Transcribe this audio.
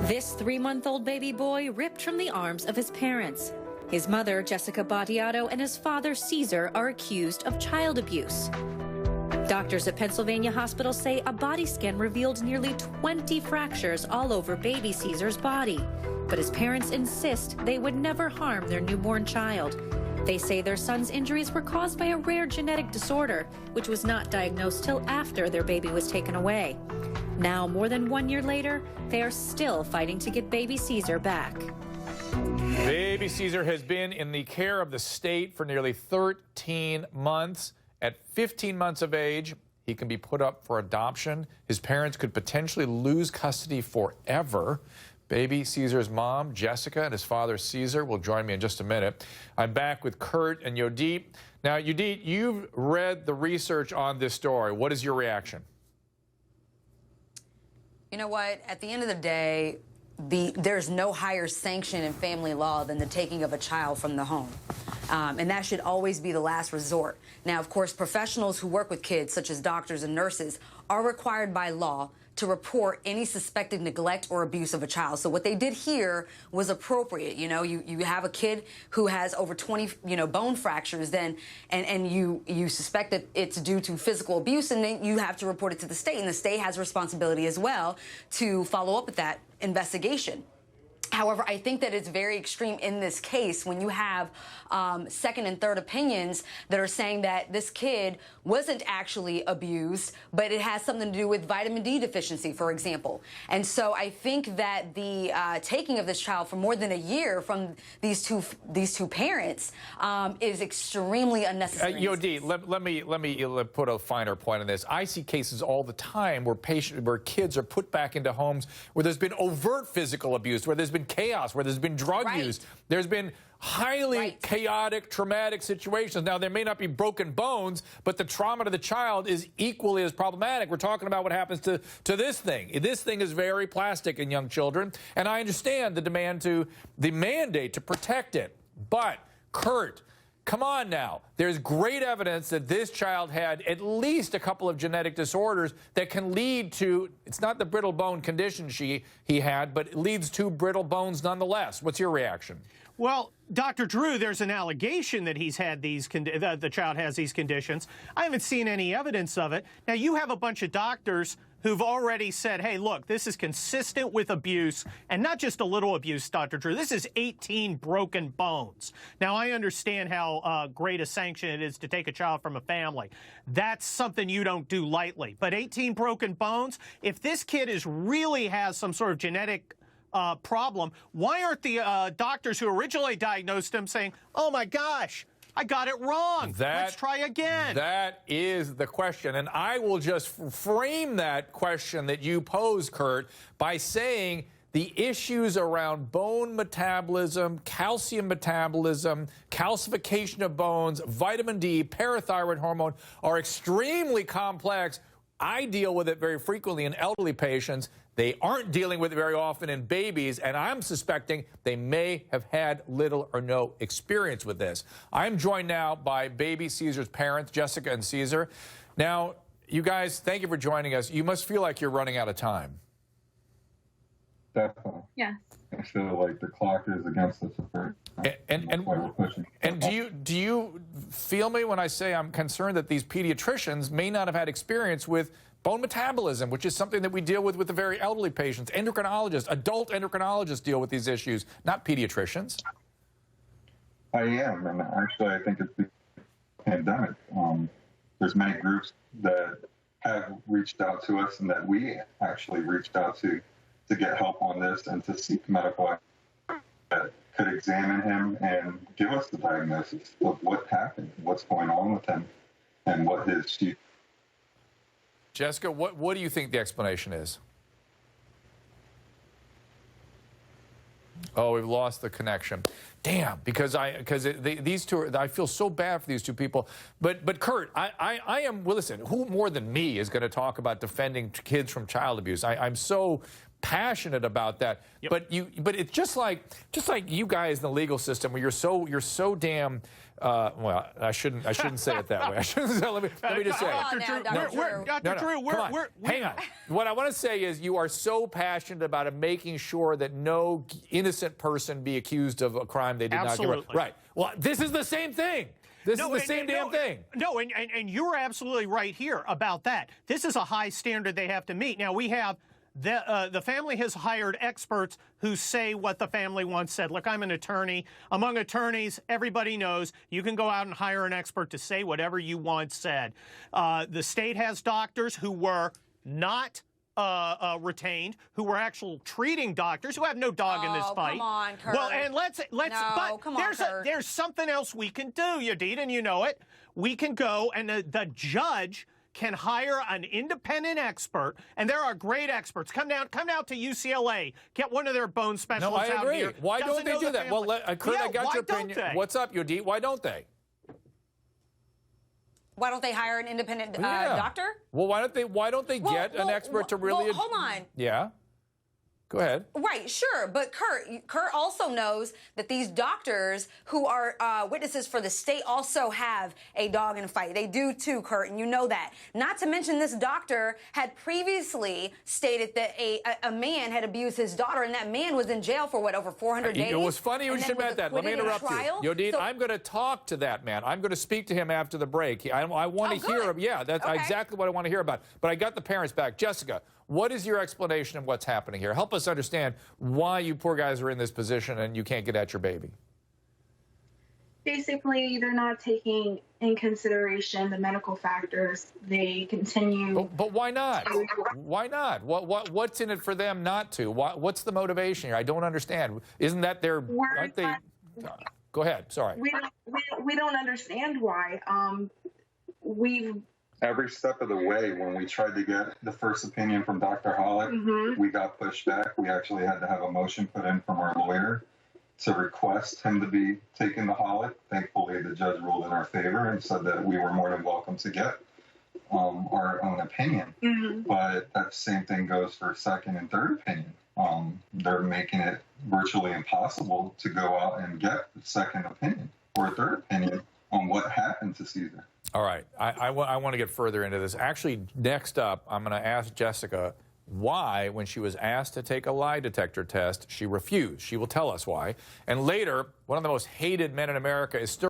This 3-month-old baby boy ripped from the arms of his parents. His mother, Jessica Battiato, and his father, Caesar, are accused of child abuse. Doctors at Pennsylvania hospitals say a body scan revealed nearly 20 fractures all over baby Caesar's body. But his parents insist they would never harm their newborn child. They say their son's injuries were caused by a rare genetic disorder, which was not diagnosed till after their baby was taken away. Now, more than 1 year later, they are still fighting to get baby Caesar back. Baby Caesar has been in the care of the state for nearly 13 months. At 15 months of age, he can be put up for adoption. His parents could potentially lose custody forever. Baby Caesar's mom, Jessica, and his father, Caesar, will join me in just a minute. I'm back with Kurt and Yodit. Now, Yodit, you've read the research on this story. What is your reaction? You know what? At the end of the day, there's no higher sanction in family law than the taking of a child from the home. And that should always be the last resort. Now, of course, professionals who work with kids, such as doctors and nurses, are required by law to report any suspected neglect or abuse of a child. So what they did here was appropriate. You know, you have a kid who has over 20, bone fractures, then, and you suspect that it's due to physical abuse, and then you have to report it to the state, and the state has a responsibility as well to follow up with that investigation. However, I think that it's very extreme in this case when you have second and third opinions that are saying that this kid wasn't actually abused, but it has something to do with vitamin D deficiency, for example. And so I think that the taking of this child for more than a year from these two parents is extremely unnecessary. Yodit, let me put a finer point on this. I see cases all the time where kids are put back into homes where there's been overt physical abuse, where there's been chaos, where there's been drug use. There's been highly chaotic, traumatic situations. Now, there may not be broken bones, but the trauma to the child is equally as problematic. We're talking about what happens to this thing. This thing is very plastic in young children, and I understand the mandate to protect it. But, Kurt, come on now. There's great evidence that this child had at least a couple of genetic disorders that can lead to, it's not the brittle bone condition he had, but it leads to brittle bones nonetheless. What's your reaction? Well, Dr. Drew, there's an allegation that he's had the child has these conditions. I haven't seen any evidence of it. Now, you have a bunch of doctors who've already said, hey, look, this is consistent with abuse, and not just a little abuse, Dr. Drew. This is 18 broken bones. Now, I understand how great a sanction it is to take a child from a family. That's something you don't do lightly. But 18 broken bones, if this kid really has some sort of genetic problem, why aren't the doctors who originally diagnosed him saying, oh, my gosh, I got it wrong. Let's try again. That is the question. And I will just frame that question that you pose, Kurt, by saying the issues around bone metabolism, calcium metabolism, calcification of bones, vitamin D, parathyroid hormone are extremely complex. I deal with it very frequently in elderly patients. They aren't dealing with it very often in babies, and I'm suspecting they may have had little or no experience with this. I'm joined now by baby Caesar's parents, Jessica and Caesar. Now, you guys, thank you for joining us. You must feel like you're running out of time. Definitely. Yes. I feel like the clock is against us. And do you feel me when I say I'm concerned that these pediatricians may not have had experience with bone metabolism, which is something that we deal with the very elderly patients? Endocrinologists, adult endocrinologists deal with these issues, not pediatricians. I am, and actually I think it's the pandemic. There's many groups that have reached out to us and that we actually reached out to get help on this and to seek medical advice that could examine him and give us the diagnosis of what happened, what's going on with him, and what his future. Jessica, what do you think the explanation is? Oh, we've lost the connection. Damn, because these two, I feel so bad for these two people. But Kurt, I am, well, listen, who more than me is going to talk about defending kids from child abuse? I'm so passionate about that. Yep. But it's just like you guys in the legal system, where you're so damn. Well, I shouldn't say it that way. I shouldn't say. Let me just say. Dr. Drew, hang on. What I want to say is you are so passionate about making sure that no innocent person be accused of a crime they did not commit. Right. Well, this is the same thing. This is the same damn thing. No, and you're absolutely right here about that. This is a high standard they have to meet. Now, we have the family has hired experts who say what the family once said. Look, I'm an attorney. Among attorneys, everybody knows you can go out and hire an expert to say whatever you once said. The state has doctors who were not retained, who were actual treating doctors who have no dog in this fight. Come on, Kurt. Well, and let's No, but come on, Kurt. there's something else we can do, Yodit, and you know it. We can go and the judge can hire an independent expert, and there are great experts. Come down to UCLA, get one of their bone specialists out here. No, I agree. Why don't they do that? Well, Kurt, I got your opinion. What's up, Yodit? Why don't they? Why don't they hire an independent doctor? Well, why don't they get an expert to really? Well, hold on. Yeah. Go ahead. Right, sure, but Kurt also knows that these doctors who are witnesses for the state also have a dog in the fight. They do too, Kurt, and you know that. Not to mention this doctor had previously stated that a man had abused his daughter, and that man was in jail for, what, over 400 days? It was funny you should admit that. Let me interrupt you. Yodit, I'm going to talk to that man. I'm going to speak to him after the break. I want to hear him. Yeah, that's exactly what I want to hear about. But I got the parents back. Jessica, what is your explanation of what's happening here? Help us understand why you poor guys are in this position and you can't get at your baby. Basically, they're not taking in consideration the medical factors. They continue. But why not? Why not? What's in it for them not to? What's the motivation here? I don't understand. Isn't that their? Aren't they? Go ahead. Sorry. We don't understand why. Every step of the way, when we tried to get the first opinion from Dr. Hollick, we got pushed back. We actually had to have a motion put in from our lawyer to request him to be taken to Hollick. Thankfully, the judge ruled in our favor and said that we were more than welcome to get our own opinion. But that same thing goes for second and third opinion. They're making it virtually impossible to go out and get a second opinion or a third opinion on what happened to Caesar. All right. I want to get further into this. Actually, next up, I'm going to ask Jessica why, when she was asked to take a lie detector test, she refused. She will tell us why. And later, one of the most hated men in America is still